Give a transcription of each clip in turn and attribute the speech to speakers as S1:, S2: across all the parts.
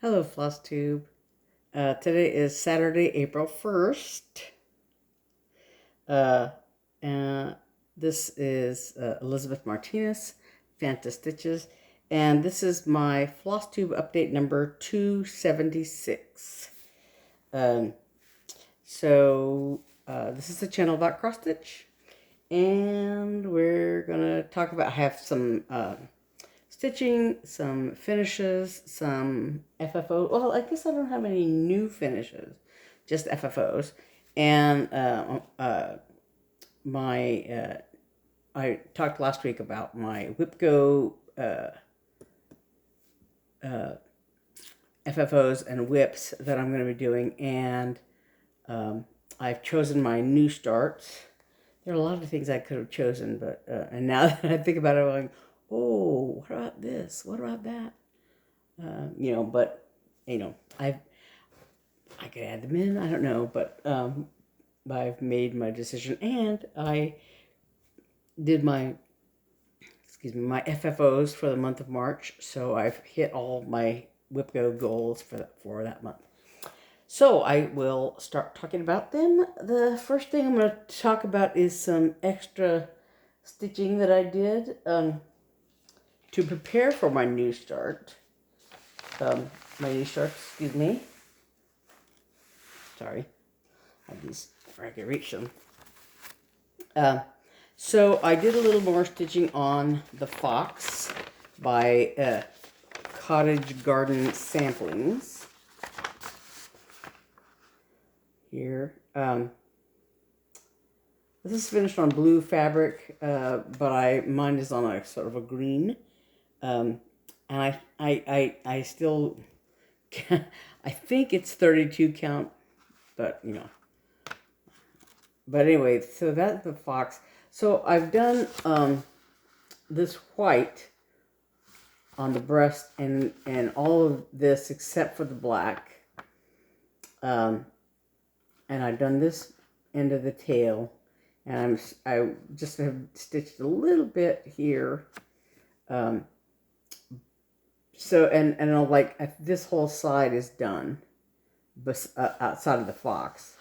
S1: Hello, Flosstube. Today is Saturday, April 1st. Uh, and this is Elizabeth Martinez, phantastitches. And this is my Flosstube update number 276. Um, this is the channel about cross stitch. And we're going to talk about, have some stitching, some finishes, some FFO. Well, I guess I don't have any new finishes, just FFOs. And I talked last week about my WIPGO FFOs and whips that I'm going to be doing, and I've chosen my new starts. There are a lot of things I could have chosen, but and now that I think about it, I'm like, oh, what about this? What about that? But I could add them in. I don't know, but I've made my decision, and I did my FFOs for the month of March, so I've hit all my WIPGO goals for that month. So I will start talking about them. The first thing I'm going to talk about is some extra stitching that I did to prepare for my new start. Excuse me. Sorry. I have these where I can reach them. So I did a little more stitching on the fox by Cottage Garden Samplings. Here. This is finished on blue fabric, but mine is on a sort of a green. And I still, I think it's 32 count, but But anyway, so that's the fox. So I've done this white on the breast and all of this except for the black. And I've done this end of the tail, and I just have stitched a little bit here. So this whole side is done, but outside of the fox,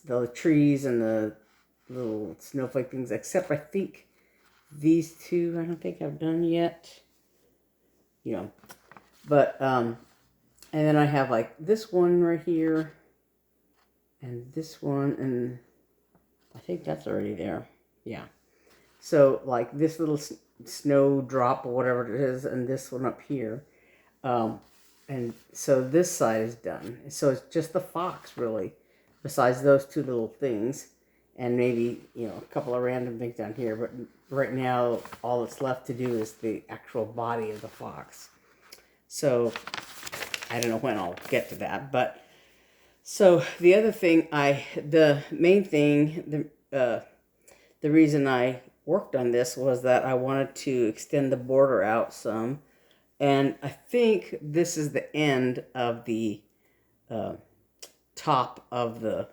S1: the trees and the little snowflake things. Except I think these two I don't think I've done yet. But and then I have like this one right here, and this one, and I think that's already there. Yeah. So like this little snowdrop or whatever it is, and this one up here. And so this side is done. So it's just the fox really, besides those two little things, and maybe, a couple of random things down here. But right now, all that's left to do is the actual body of the fox. So I don't know when I'll get to that, but so the other thing, the main thing, the reason I worked on this was that I wanted to extend the border out some, and I think this is the end of the top of the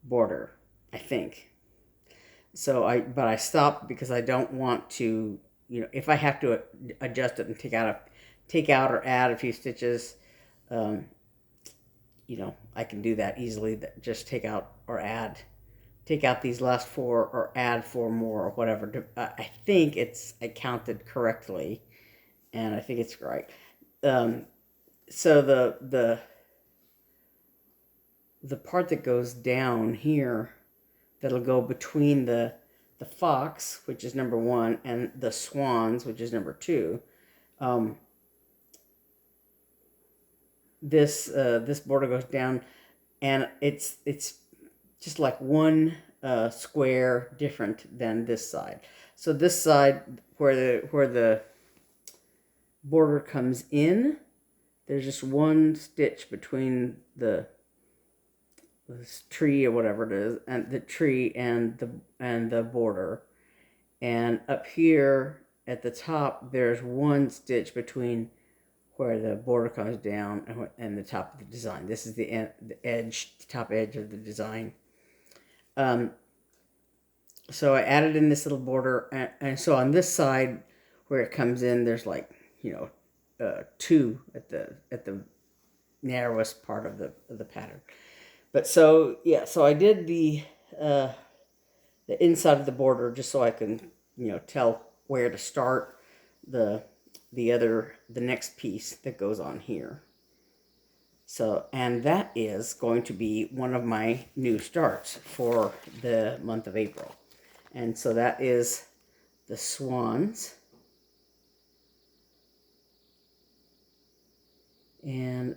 S1: border, I think. So but I stopped because I don't want to, if I have to adjust it and take out or add a few stitches, I can do that easily. Just take out these last four or add four more or whatever. I think I counted correctly, and I think it's right. So the part that goes down here, that'll go between the fox, which is number 1, and the swans, which is number 2. This border goes down, and it's just like one square different than this side. So this side, where the border comes in, there's just one stitch between this tree or whatever it is, and the tree and the border. And up here at the top, there's one stitch between where the border comes down and the top of the design. This is the top edge of the design. So I added in this little border, and so on this side where it comes in, there's like, two at the narrowest part of the pattern. But so yeah, so I did the inside of the border just so I can tell where to start the next piece that goes on here. So, and that is going to be one of my new starts for the month of April. And so that is the Swans. And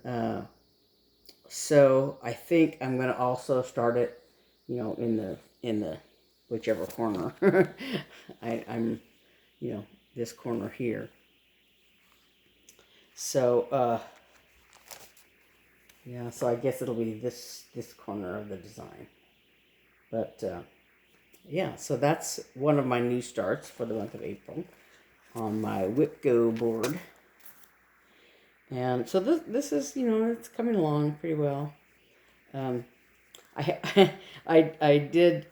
S1: so I think I'm going to also start it, in the whichever corner. I'm, this corner here. So, yeah, so I guess it'll be this corner of the design. But, yeah, so that's one of my new starts for the month of April on my WIPGO board. And so this is, it's coming along pretty well. I did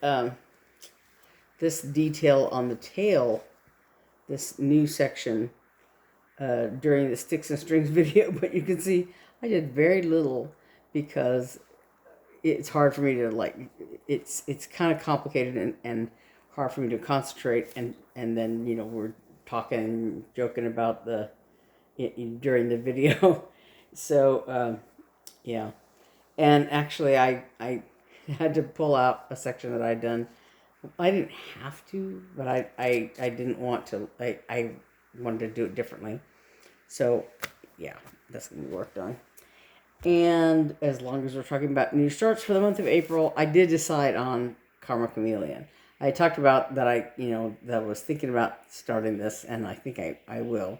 S1: this detail on the tail, this new section, during the Sticks and Strings video, but you can see I did very little because it's hard for me to it's kind of complicated and hard for me to concentrate, and then we're talking, joking about during the video. So yeah, and actually I had to pull out a section that I'd done. I didn't have to, but I didn't want to. I wanted to do it differently. So yeah, that's gonna be worked on. And as long as we're talking about new starts for the month of April, I did decide on Karma Chameleon. I talked about that that I was thinking about starting this, and I think I will.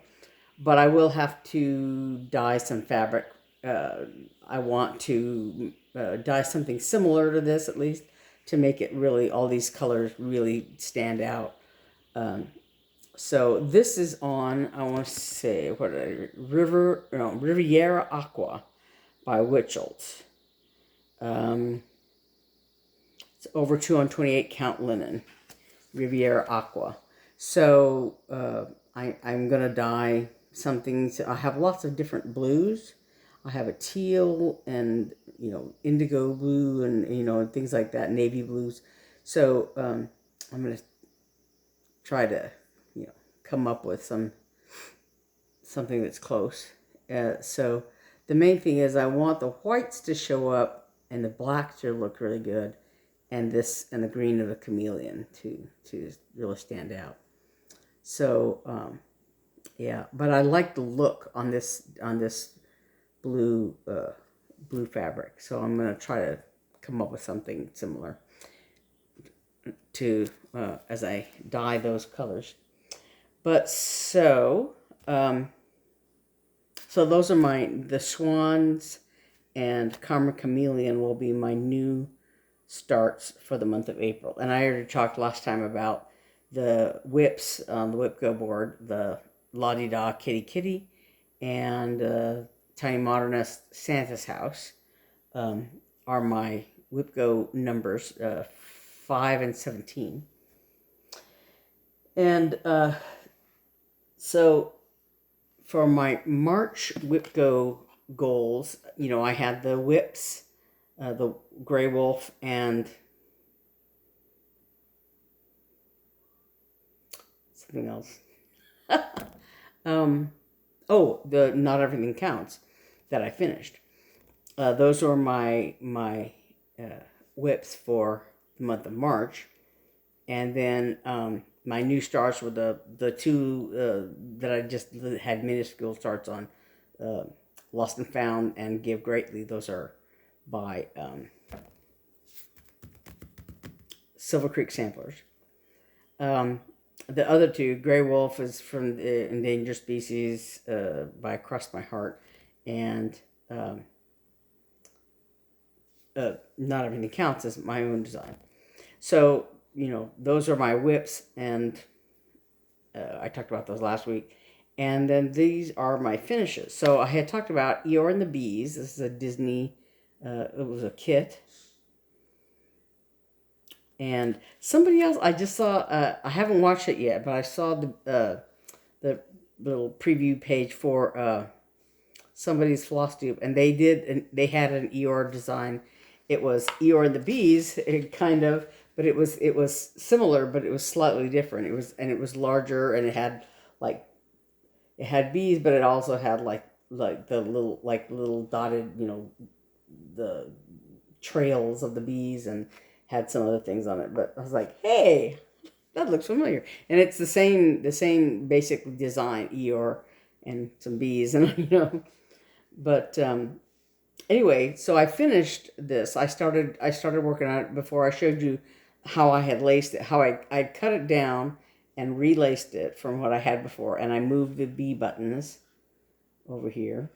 S1: But I will have to dye some fabric. I want to dye something similar to this, at least, to make it really, all these colors really stand out. So this is on, I want to say, Riviera Aqua by Witchels. It's over 228 count linen, Riviera Aqua. So I'm going to dye something. So I have lots of different blues. I have a teal and, indigo blue and, and things like that, navy blues. So I'm going to try to, come up with something that's close. So the main thing is I want the whites to show up and the black to look really good, and the green of the chameleon to really stand out. So yeah, but I like the look on this blue fabric. So I'm gonna try to come up with something similar to as I dye those colors. But so those are the Swans and Karma Chameleon will be my new starts for the month of April. And I already talked last time about the whips on the WIPGO board, the La-Di-Da Kitty Kitty and Tinymodernist Santa's House are my WIPGO numbers 5 and 17. And so for my March WIPGO goals, I had the whips, the Gray Wolf, and something else. The Not Everything Counts that I finished. Those are my whips for the month of March. And then my new starts were the two that I just had minuscule starts on, Lost and Found and Give Greatly. Those are by Silver Creek Samplers. The other two, Gray Wolf is from the Endangered Species by Cross My Heart, and Not Everything Counts is my own design. So, those are my whips, and I talked about those last week. And then these are my finishes. So I had talked about Eeyore and the Bees. This is a Disney, it was a kit. And somebody else, I just saw, I haven't watched it yet, but I saw the little preview page for somebody's Flosstube, and they had an Eeyore design. It was Eeyore and the Bees, kind of, but it was similar, but it was slightly different. It was larger, and it had bees, but it also had like the little dotted, the trails of the bees, and had some other things on it. But I was like, hey, that looks familiar, and it's the same basic design, Eeyore and some bees, and but anyway, so I finished this. I started working on it before I showed you how I had laced it, how I cut it down and relaced it from what I had before, and I moved the bee buttons over here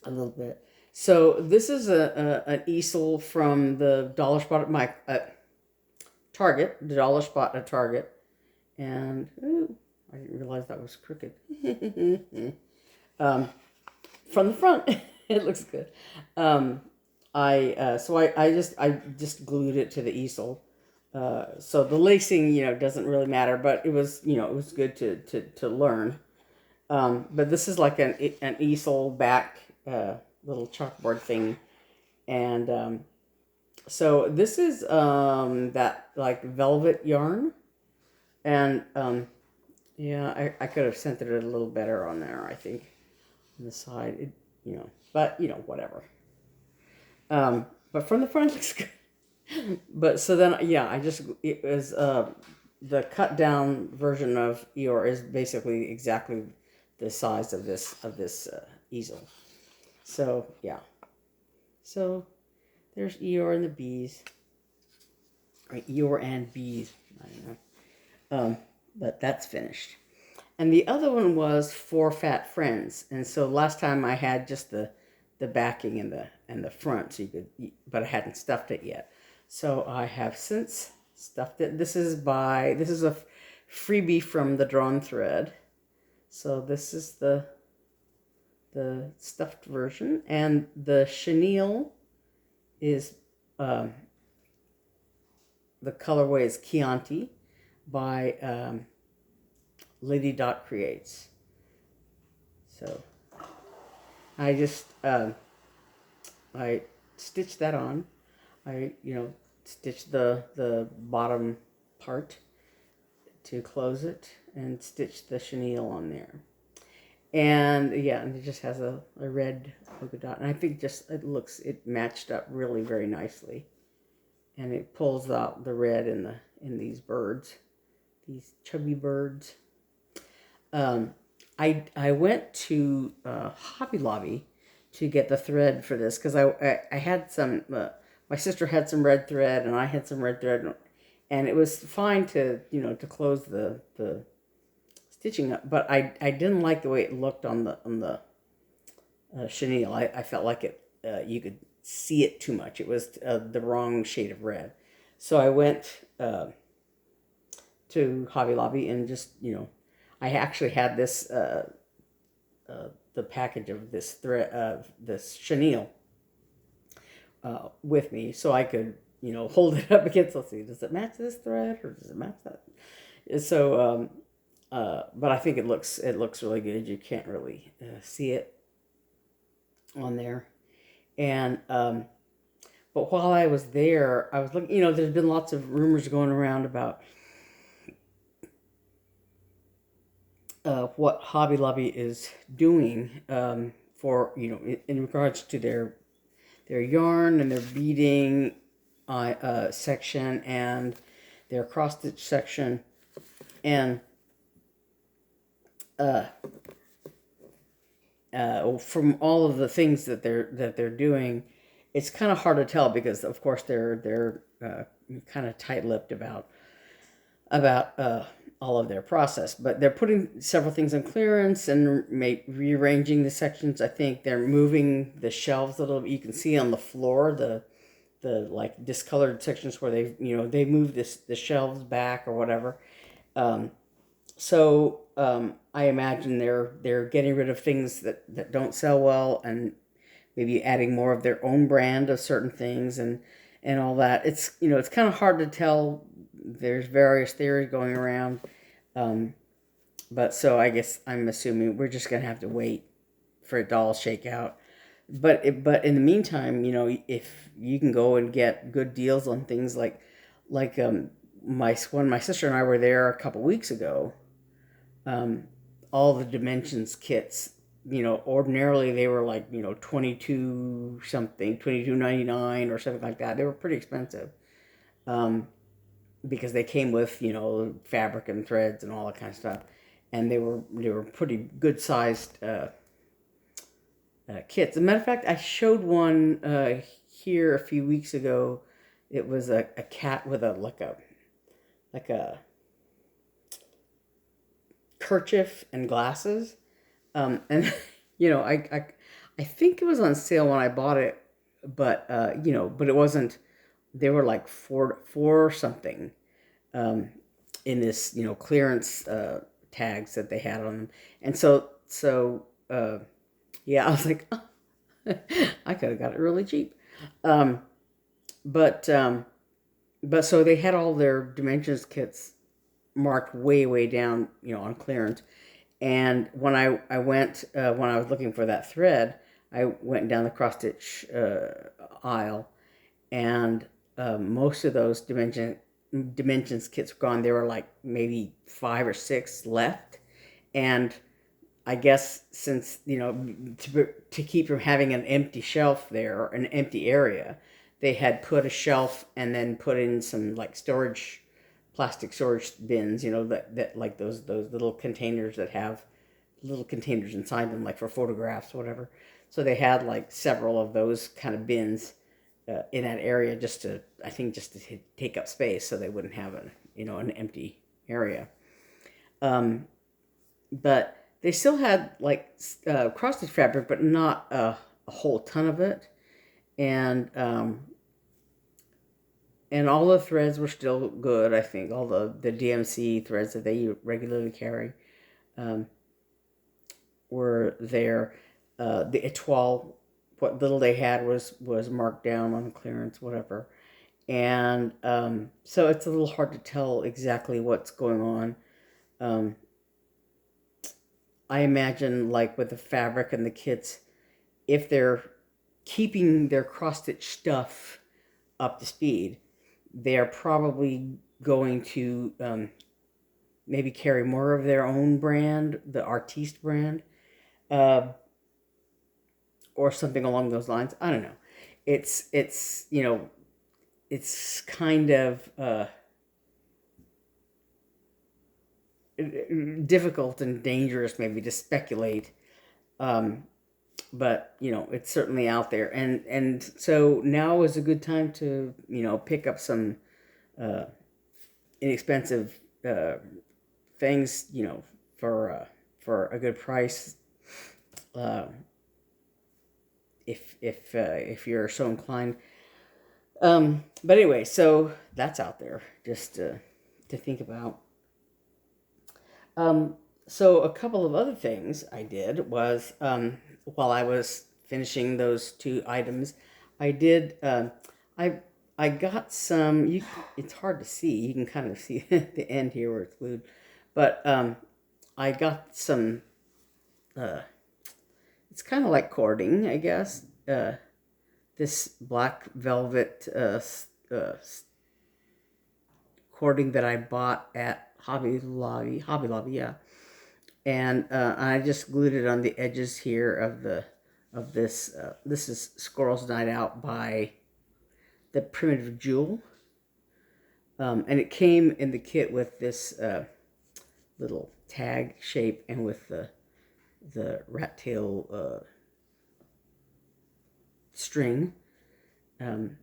S1: a little bit. So this is an easel from the dollar spot at my Target, the dollar spot at Target, and ooh, I didn't realize that was crooked. From the front, it looks good. I just glued it to the easel. So the lacing, doesn't really matter, but it was good to learn. But this is like an easel back little chalkboard thing, and so this is that like velvet yarn, and yeah, I could have centered it a little better on there, I think, on the side, but whatever. But from the front it looks good. But so then, yeah, it was the cut down version of Eeyore is basically exactly the size of this easel. So yeah, so there's Eeyore and the bees, or Eeyore and bees. I don't know, but that's finished. And the other one was Four Fat Friends, and so last time I had just the backing and the front, so but I hadn't stuffed it yet. So I have since stuffed it. This is a freebie from the Drawn Thread. So this is the stuffed version, and the chenille is the colorway is Chianti by Lady Dot Creates. So I just I stitched that on. I stitched the bottom part to close it, and stitched the chenille on there. And yeah, and it just has a red polka dot, and I think it matched up really very nicely, and it pulls out the red in these birds, these chubby birds. I went to Hobby Lobby to get the thread for this, because I had some. My sister had some red thread, and I had some red thread, and it was fine to close the stitching up, but I didn't like the way it looked on the chenille. I felt like it you could see it too much. It was the wrong shade of red. So I went to Hobby Lobby, and just I actually had this the package of this thread this chenille with me, so I could hold it up against. Let's see, does it match this thread, or does it match that? So but I think it looks really good. You can't really see it on there. And but while I was there, I was looking. There's been lots of rumors going around about what Hobby Lobby is doing for in regards to their yarn and their beading section, and their cross stitch section, and from all of the things that they're doing, it's kind of hard to tell, because of course they're kind of tight-lipped about all of their process, but they're putting several things on clearance and rearranging the sections. I think they're moving the shelves a little bit. You can see on the floor the like discolored sections where they moved the shelves back or whatever. So I imagine they're getting rid of things that don't sell well, and maybe adding more of their own brand of certain things, and all that. It's it's kind of hard to tell. There's various theories going around, But so I guess I'm assuming we're just gonna have to wait for it to all shake out. But in the meantime, if you can go and get good deals on things like when my sister and I were there a couple weeks ago, all the dimensions kits, ordinarily they were like 22 something, 22.99 or something like that. They were pretty expensive. Because they came with fabric and threads and all that kind of stuff, and they were pretty good sized kits. As a matter of fact, I showed one here a few weeks ago. It was a cat with a like a kerchief and glasses, and I think it was on sale when I bought it, but but it wasn't. They were like four something in this clearance tags that they had on them, and so yeah, I was like, oh, I could have got it really cheap, but so they had all their dimensions kits marked way down, on clearance. And when I went when I was looking for that thread, I went down the cross stitch aisle, and most of those dimensions kits were gone. There were like maybe 5 or 6 left, and I guess since to keep from having an empty shelf there, an empty area, they had put a shelf and then put in some like plastic storage bins, that like those little containers that have little containers inside them, like for photographs, whatever. So they had like several of those kind of bins in that area, just to take up space, so they wouldn't have an empty area. But they still had like cross stitch fabric, but not a whole ton of it, and all the threads were still good. I think all the DMC threads that they regularly carry were there. The etoile, what little they had was marked down on clearance, whatever. And so it's a little hard to tell exactly what's going on. I imagine, like with the fabric and the kits, if they're keeping their cross-stitch stuff up to speed, they're probably going to maybe carry more of their own brand, the Artiste brand, or something along those lines. I don't know. It's kind of difficult and dangerous maybe to speculate, but it's certainly out there, and so now is a good time to pick up some inexpensive things for a good price, if you're so inclined. But anyway, so that's out there just to think about. So a couple of other things I did was, while I was finishing those 2 items, I did, I got some, it's hard to see, you can kind of see the end here where it's glued, but I got some, it's kind of like cording, I guess, this black velvet cording that I bought at Hobby Lobby, yeah. And I just glued it on the edges here of this. This is Squirrel's Night Out by the Primitive Jewel, and it came in the kit with this little tag shape and with the rat tail string. And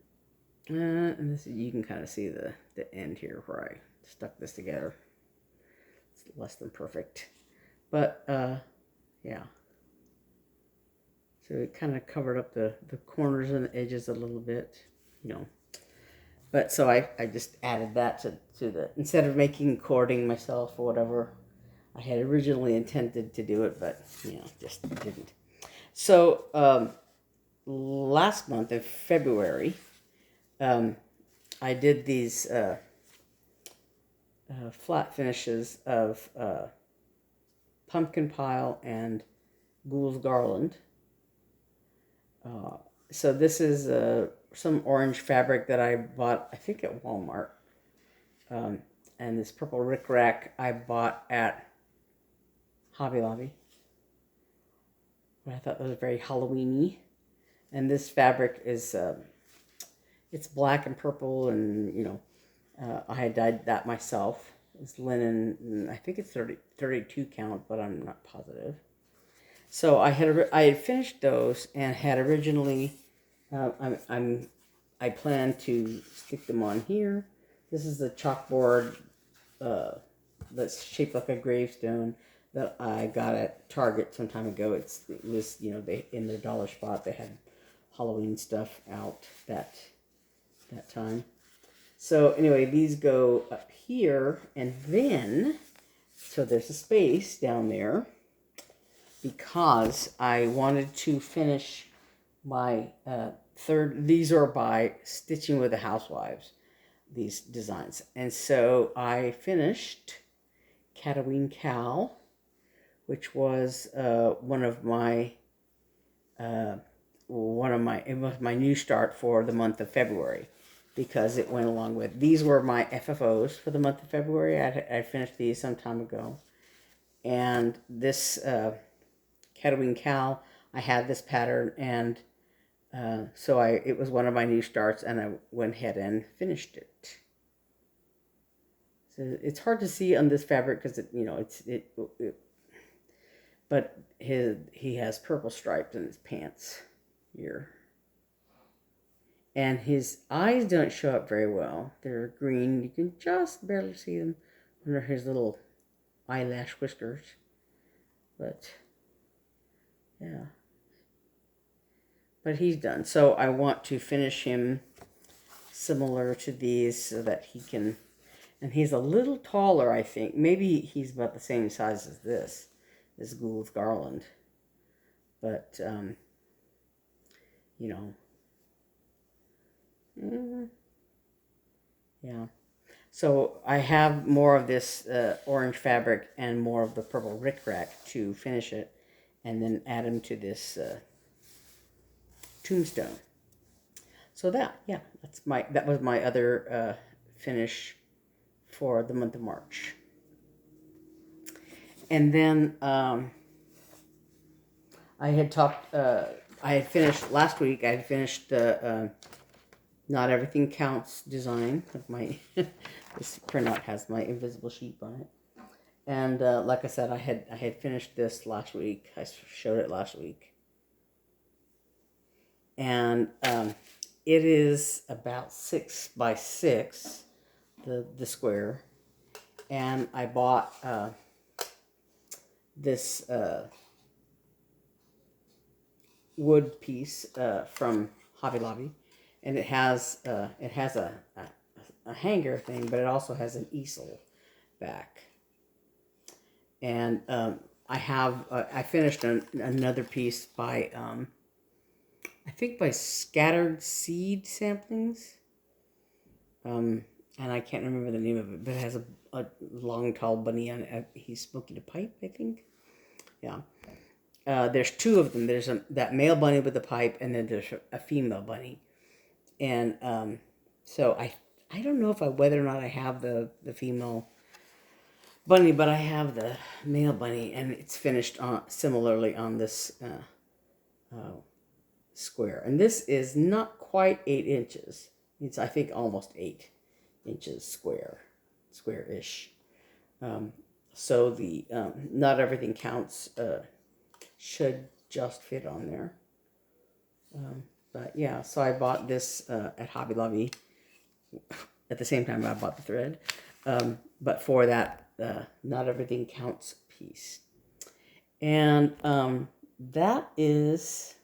S1: this, you can kind of see the end here where I stuck this together. It's less than perfect, but yeah. So it kind of covered up the corners and the edges a little bit, But so I just added that to the, instead of making cording myself or whatever, I had originally intended to do it, but just didn't. So last month in February, I did these flat finishes of pumpkin pile and Ghoul's Garland. So this is some orange fabric that I bought, I think, at Walmart. And this purple rickrack I bought at Hobby Lobby. I thought that was very Halloween-y. And this fabric is, it's black and purple, and, you know, I had dyed that myself. It's linen, and I think it's 32 count, but I'm not positive. So I had finished those and had originally, I plan to stick them on here. This is a chalkboard that's shaped like a gravestone that I got at Target some time ago. It was, you know, they in their dollar spot they had Halloween stuff out that time. So anyway, these go up here, and then so there's a space down there because I wanted to finish my third. These are by Stitching with the Housewives, these designs, and so I finished Cataline Cow, which was one of my it was my new start for the month of February, because it went along with, these were my FFOs for the month of February. I finished these some time ago, and this Catoween Cow, I had this pattern, and so it was one of my new starts, and I went ahead and finished it. So it's hard to see on this fabric because but he has purple stripes in his pants here. And his eyes don't show up very well. They're green. You can just barely see them under his little eyelash whiskers. But, yeah. But he's done. So I want to finish him similar to these so that he can... And he's a little taller, I think. Maybe he's about the same size as this Ghoul's Garland. But, you know... Yeah. So I have more of this orange fabric and more of the purple rickrack to finish it, and then add them to this tombstone. So that was my other finish for the month of March. And then I had finished last week. I had finished the Not Everything Counts design of my this printout has my invisible sheep on it, and like I said, I had finished this last week. I showed it last week, and it is about 6 by 6, the square, and I bought this wood piece from Hobby Lobby. And it has a hanger thing, but it also has an easel back. And I finished another piece by I think by Scattered Seed Samplings. And I can't remember the name of it, but it has a long, tall bunny on it. He's smoking a pipe, I think. Yeah. There's two of them. There's that male bunny with the pipe, and then there's a female bunny. And so I don't know whether or not I have the female bunny, but I have the male bunny, and it's finished similarly on this square. And this is not quite 8 inches. It's, I think, almost 8 inches square-ish. So the Not Everything Counts should just fit on there. But yeah, so I bought this at Hobby Lobby at the same time I bought the thread. But for that Not Everything Counts piece. And that is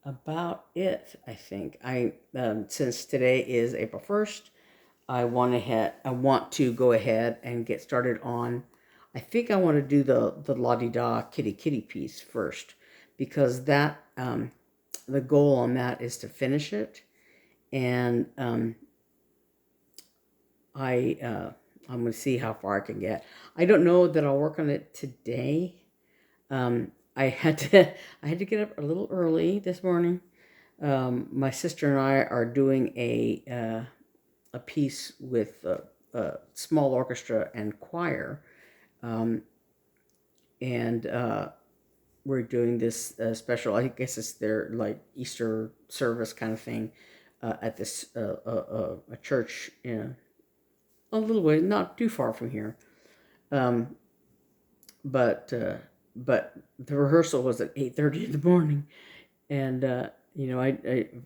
S1: about it, I think. Since today is April 1st, I want to go ahead and get started on, I think I want to do the La-Di-Da Kitty Kitty piece first, because that... the goal on that is to finish it, and I I'm going to see how far I can get. I don't know that I'll work on it today. I had to get up a little early this morning. My sister and I are doing a piece with a small orchestra and choir, and we're doing this special. I guess it's their like Easter service kind of thing at this a church a little way, not too far from here. Um, but the rehearsal was at 8:30 in the morning, and I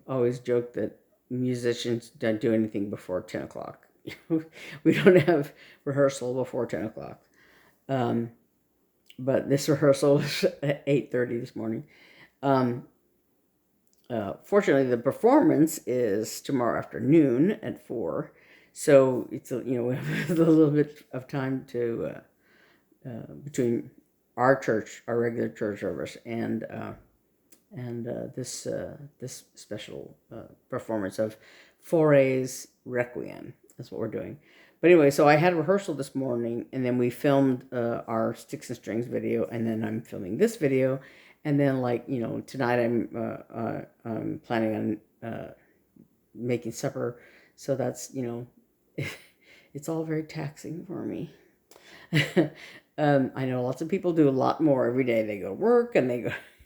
S1: always joke that musicians don't do anything before 10 o'clock. We don't have rehearsal before 10 o'clock. But this rehearsal was at 8:30 this morning. Fortunately, the performance is tomorrow afternoon at 4, so it's we have a little bit of time to between our church, our regular church service, and this special performance of Foray's Requiem. That's what we're doing. But anyway, so I had a rehearsal this morning, and then we filmed our Sticks and Strings video, and then I'm filming this video, and then tonight I'm planning on making supper, so that's it's all very taxing for me. I know lots of people do a lot more every day. They go to work and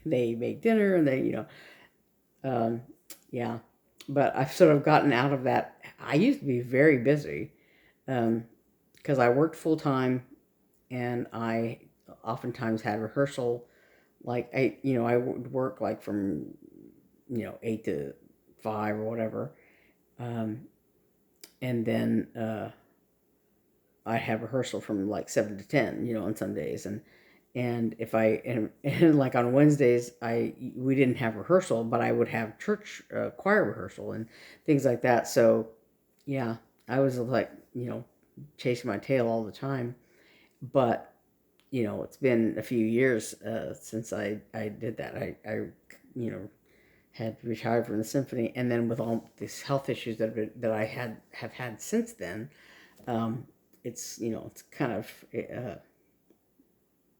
S1: they make dinner and yeah. But I've sort of gotten out of that. I used to be very busy because I worked full time, and I oftentimes had rehearsal. Like I would work like from 8 to 5 or whatever, and then I have rehearsal from like 7 to 10, on some days, and if and like on Wednesdays we didn't have rehearsal, but I would have church choir rehearsal and things like that. So yeah, I was like chasing my tail all the time, but it's been a few years since I did that. I had retired from the symphony, and then with all these health issues that I have had since then, it's it's kind of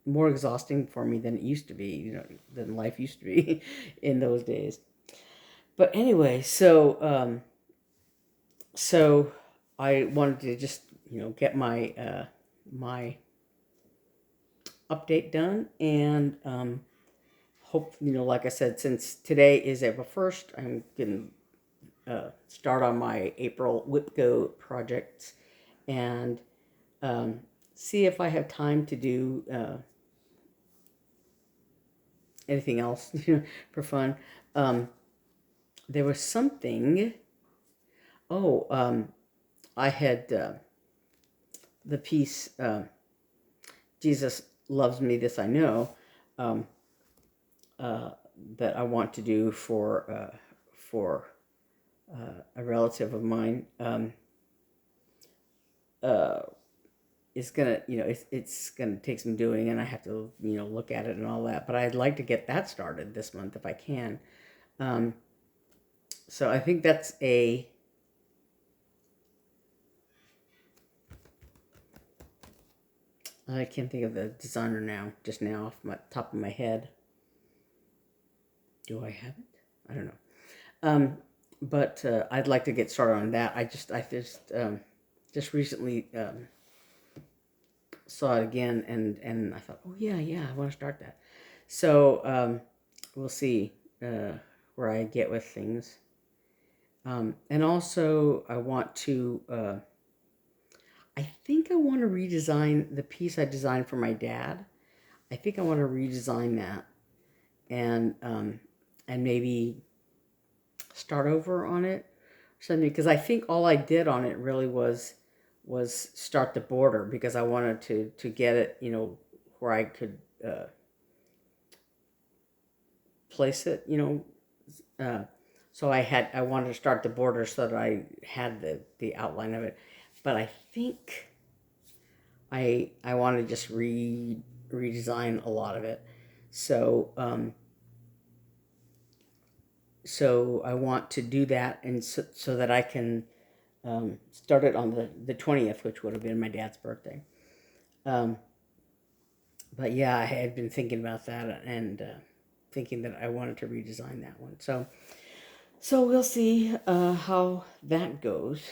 S1: more exhausting for me than it used to be, than life used to be in those days. But anyway, so I wanted to just get my my update done, and hope like I said, since today is April 1st, I'm gonna start on my April WIPGO projects, and see if I have time to do anything else for fun. There was something. I had the piece Jesus Loves Me, This I Know, that I want to do for a relative of mine. It's gonna it's gonna take some doing, and I have to look at it and all that, but I'd like to get that started this month if I can. So I think that's I can't think of the designer now, just now off my top of my head. Do I have it? I don't know. But I'd like to get started on that. I just recently saw it again, and I thought, oh yeah, I want to start that. So we'll see where I get with things. And also I want to I think I want to redesign the piece I designed for my dad. I think I want to redesign that, and maybe start over on it or something, because I think all I did on it really was start the border, because I wanted to get it where I could place it so I wanted to start the border so that I had the outline of it, but I think I want to just redesign a lot of it. So so I want to do that, and so that I can Started on the 20th, which would have been my dad's birthday. But yeah, I had been thinking about that and thinking that I wanted to redesign that one. So we'll see how that goes.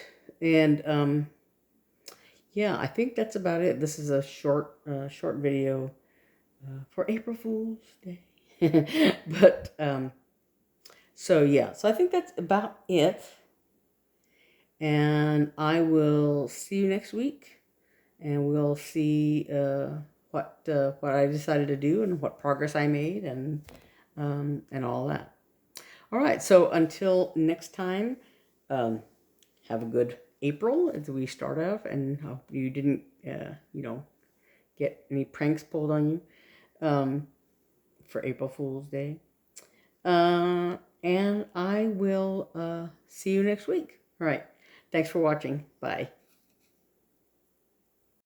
S1: And yeah, I think that's about it. This is a short video for April Fool's Day. But so yeah, so I think that's about it. And I will see you next week, and we'll see what I decided to do and what progress I made and all that. All right, so until next time, have a good April as we start off, and hope you didn't get any pranks pulled on you for April Fool's Day. And I will see you next week. All right. Thanks for watching. Bye.